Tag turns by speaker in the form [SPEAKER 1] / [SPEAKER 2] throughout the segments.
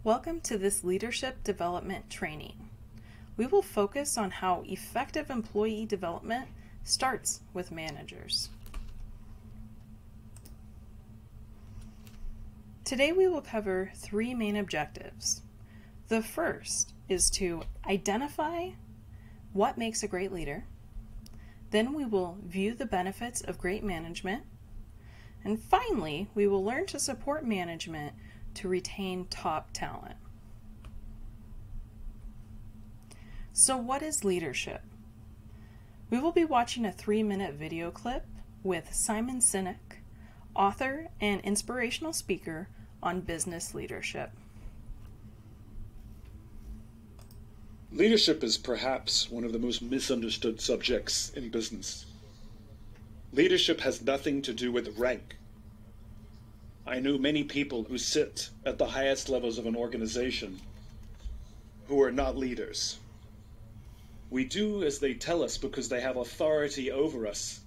[SPEAKER 1] Welcome to this leadership development training. We will focus on how effective employee development starts with managers. Today we will cover three main objectives. The first is to identify what makes a great leader. Then we will view the benefits of great management. And finally, we will learn to support management to retain top talent. So what is leadership? We will be watching a 3-minute video clip with Simon Sinek, author and inspirational speaker on business leadership.
[SPEAKER 2] Leadership is perhaps one of the most misunderstood subjects in business. Leadership has nothing to do with rank. I know many people who sit at the highest levels of an organization who are not leaders. We do as they tell us because they have authority over us,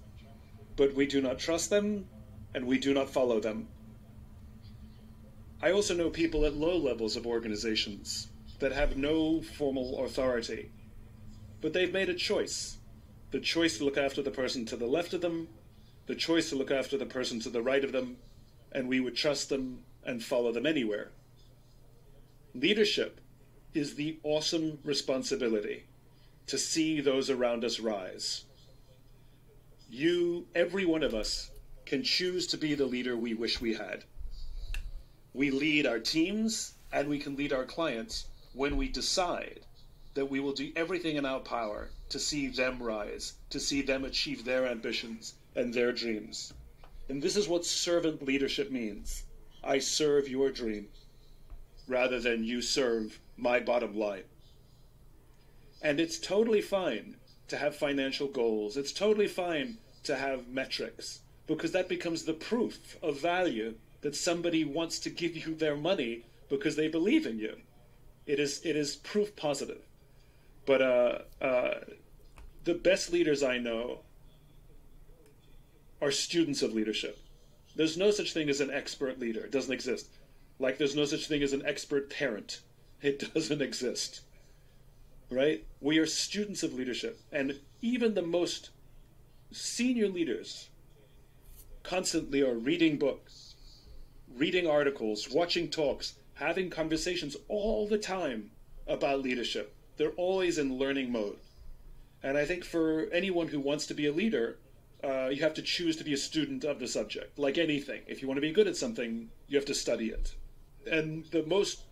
[SPEAKER 2] but we do not trust them and we do not follow them. I also know people at low levels of organizations that have no formal authority, but they've made a choice. The choice to look after the person to the left of them, the choice to look after the person to the right of them, and we would trust them and follow them anywhere. Leadership is the awesome responsibility to see those around us rise. Every one of us, can choose to be the leader we wish we had. We lead our teams and we can lead our clients when we decide that we will do everything in our power to see them rise, to see them achieve their ambitions and their dreams. And this is what servant leadership means. I serve your dream rather than you serve my bottom line. And it's totally fine to have financial goals. It's totally fine to have metrics, because that becomes the proof of value that somebody wants to give you their money because they believe in you. It is proof positive. But the best leaders I know are students of leadership. There's no such thing as an expert leader. It doesn't exist. Like there's no such thing as an expert parent. It doesn't exist. Right? We are students of leadership. And even the most senior leaders constantly are reading books, reading articles, watching talks, having conversations all the time about leadership. They're always in learning mode. And I think for anyone who wants to be a leader, you have to choose to be a student of the subject. Like anything, if you want to be good at something, you have to study it. And the most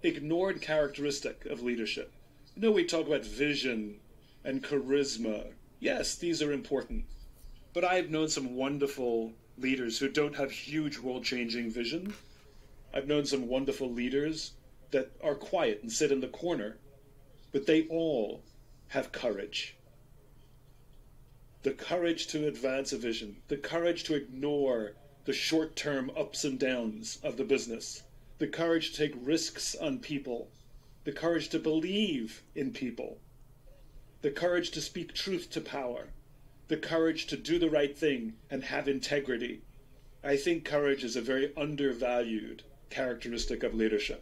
[SPEAKER 2] ignored characteristic of leadership, we talk about vision and charisma. Yes, these are important. But I've known some wonderful leaders who don't have huge world-changing vision. I've known some wonderful leaders that are quiet and sit in the corner, but they all have courage. The courage to advance a vision, the courage to ignore the short-term ups and downs of the business, the courage to take risks on people, the courage to believe in people, the courage to speak truth to power, the courage to do the right thing and have integrity. I think courage is a very undervalued characteristic of leadership.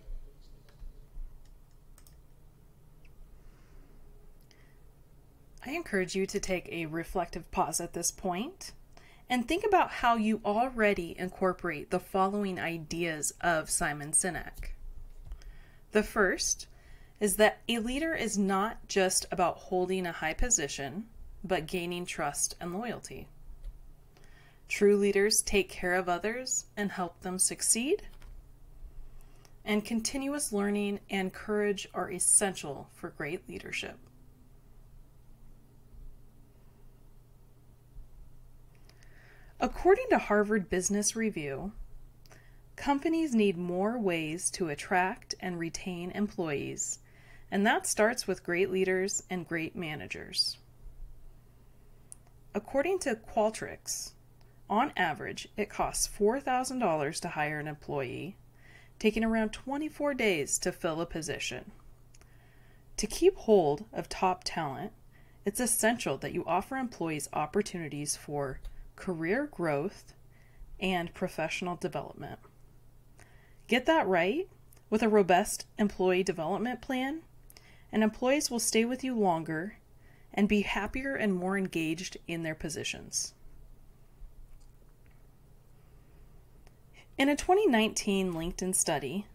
[SPEAKER 1] I encourage you to take a reflective pause at this point and think about how you already incorporate the following ideas of Simon Sinek. The first is that a leader is not just about holding a high position, but gaining trust and loyalty. True leaders take care of others and help them succeed. And continuous learning and courage are essential for great leadership. According to Harvard Business Review, companies need more ways to attract and retain employees, and that starts with great leaders and great managers. According to Qualtrics, on average, it costs $4,000 to hire an employee, taking around 24 days to fill a position. To keep hold of top talent, it's essential that you offer employees opportunities for career growth and professional development. Get that right, with a robust employee development plan, and employees will stay with you longer and be happier and more engaged in their positions. In a 2019 LinkedIn study,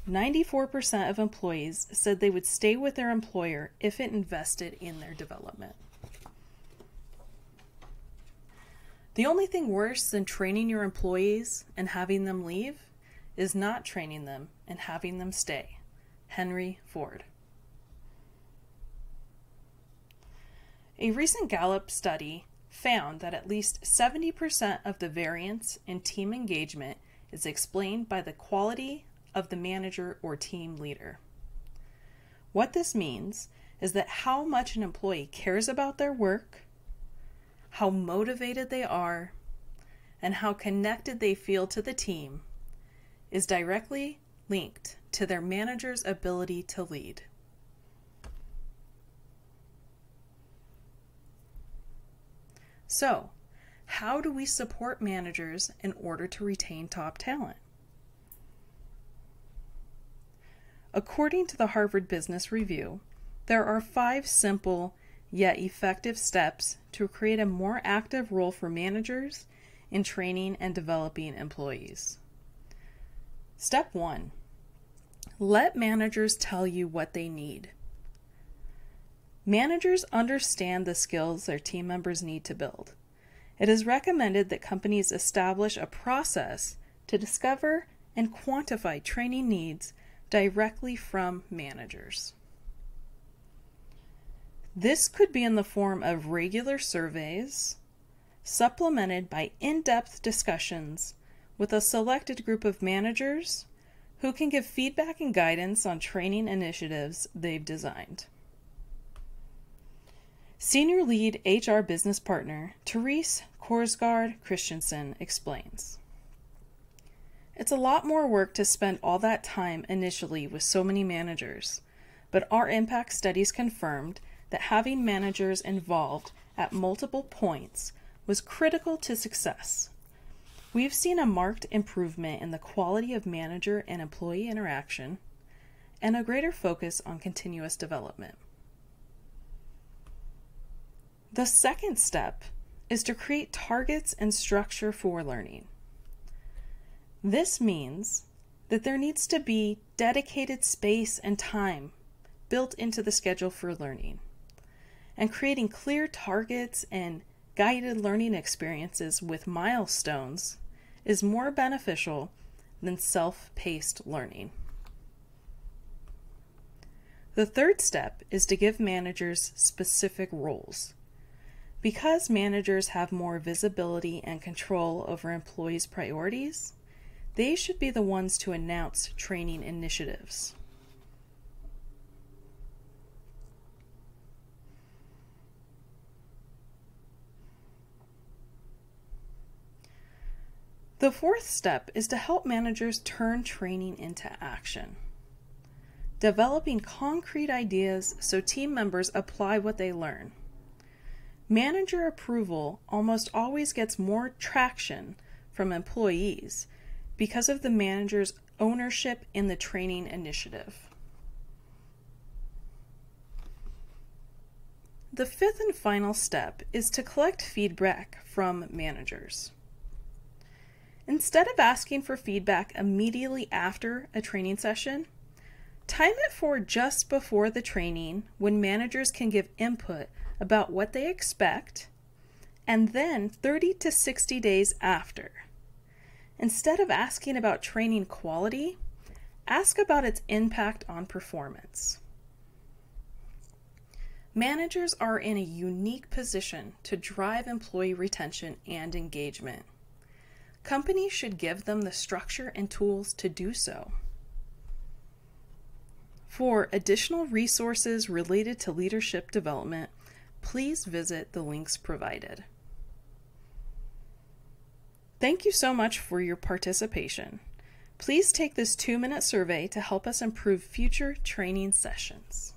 [SPEAKER 1] 94% of employees said they would stay with their employer if it invested in their development. The only thing worse than training your employees and having them leave is not training them and having them stay. Henry Ford. A recent Gallup study found that at least 70% of the variance in team engagement is explained by the quality of the manager or team leader. What this means is that how much an employee cares about their work, how motivated they are, and how connected they feel to the team is directly linked to their manager's ability to lead. So, how do we support managers in order to retain top talent? According to the Harvard Business Review, there are 5 simple yet effective steps to create a more active role for managers in training and developing employees. Step 1. Let managers tell you what they need. Managers understand the skills their team members need to build. It is recommended that companies establish a process to discover and quantify training needs directly from managers. This could be in the form of regular surveys, supplemented by in-depth discussions with a selected group of managers who can give feedback and guidance on training initiatives they've designed. Senior Lead HR Business Partner Therese Korsgaard Christensen explains. It's a lot more work to spend all that time initially with so many managers, but our impact studies confirmed that having managers involved at multiple points was critical to success. We've seen a marked improvement in the quality of manager and employee interaction and a greater focus on continuous development. The second step is to create targets and structure for learning. This means that there needs to be dedicated space and time built into the schedule for learning, and creating clear targets and guided learning experiences with milestones is more beneficial than self-paced learning. The third step is to give managers specific roles. Because managers have more visibility and control over employees' priorities, they should be the ones to announce training initiatives. The fourth step is to help managers turn training into action. Developing concrete ideas so team members apply what they learn. Manager approval almost always gets more traction from employees because of the manager's ownership in the training initiative. The fifth and final step is to collect feedback from managers. Instead of asking for feedback immediately after a training session, time it for just before the training when managers can give input about what they expect, and then 30 to 60 days after. Instead of asking about training quality, ask about its impact on performance. Managers are in a unique position to drive employee retention and engagement. Companies should give them the structure and tools to do so. For additional resources related to leadership development, please visit the links provided. Thank you so much for your participation. Please take this 2-minute survey to help us improve future training sessions.